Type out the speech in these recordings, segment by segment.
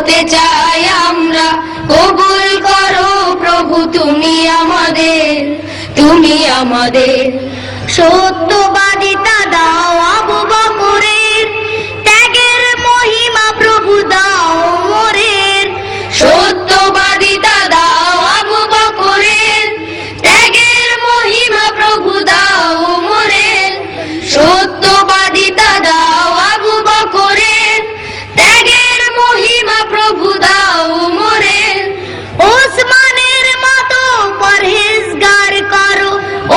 হতে চাই আমরা, কবুল করো প্রভু তুমি আমাদের, তুমি আমাদের। সত্যবাদিতা দাও আবু বকরের, ত্যাগের মহিমা প্রভু দাও ওমরের। সত্যবাদিতা দাও আবু বকরের, ত্যাগের মহিমা প্রভু দাও ওমরের। সত্যবাদিতা দাও আবু বকরের, ত্যাগের মহিমা প্রভু দাও ওমরের। ওসমানের মতো পরহেজগার করো,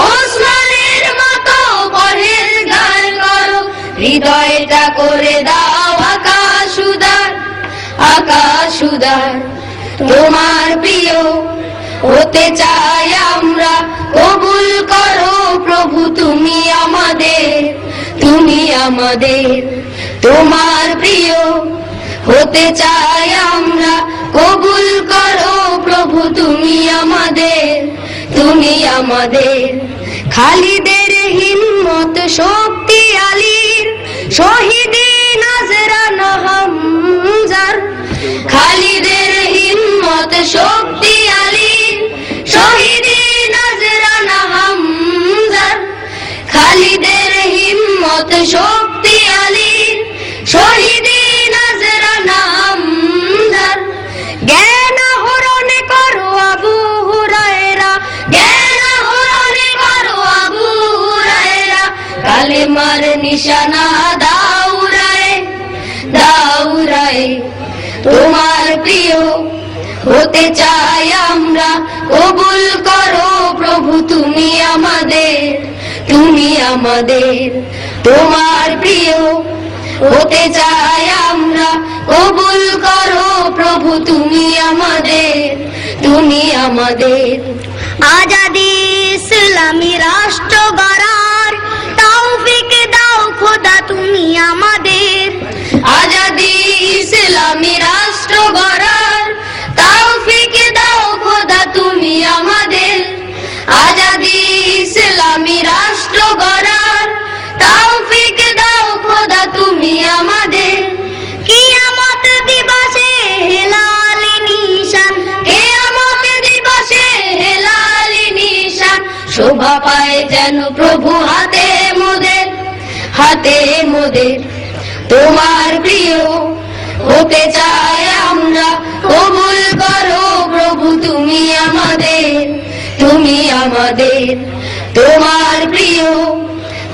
ওসমানের মতো পরহেজগার করো। হৃদয়টা করে দাও আকাশ উদার, আকাশ উদার। তোমার প্রিয় হতে চাই আমরা, কবুল করো প্রভু তুমি আমাদের, তুমি আমাদের। তোমার প্রিয় হতে চাই আমরা, কবুল করো প্রভু তুমি আমাদের, তুমি আমাদের। খালিদের হিম্মত শক্তি আলীর, শহীদে নাজরান হামজার। খালিদের হিম্মত শক্তি আলীর, শহীদে নাজরান হামজার। খালিদের হিম্মত শক্তি আলীর, শহীদে নাজরান হামজার। জ্ঞান আহরণ করো আবু হুরায়রা, জ্ঞান আহরণ করো আবু হুরায়রা। কালেমার নিশানা দাউরায়, দাউরায়। তোমার প্রিয় হতে চাই আমরা, কবুল করো প্রভু তুমি আমাদের, তুমি আমাদের। তোমার প্রিয় হতে চাই আমরা, কবুল করো প্রভু তুমি আমাদের, তুমি আমাদের। আজাদি ইসলামী রাষ্ট্র গড়ার তৌফিক দাও খোদা তুমি আমাদের। আজাদি ইসলামী রাষ্ট্র গড়ার তৌফিক দাও খোদা তুমি আমাদের। আজাদি ইসলামী রাষ্ট্র গড়ার তৌফিক দাও খোদা তুমি আমাদের। কিয়ামত দিবসে হেলালি নিশান, কিয়ামত দিবসে হেলালি নিশান। শোভা পায় যেন প্রভু হাতে মোদের, হাতে মোদের। তোমার প্রিয় হতে চাই আমরা, কবুল করো প্রভু তুমি আমাদের, তুমি আমাদের। তোমার প্রিয়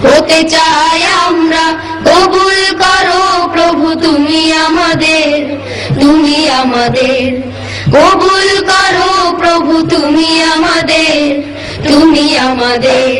হতে চাই আমরা, কবুল করো প্রভু তুমি আমাদের, তুমি আমাদের। কবুল করো প্রভু তুমি আমাদের, তুমি আমাদের।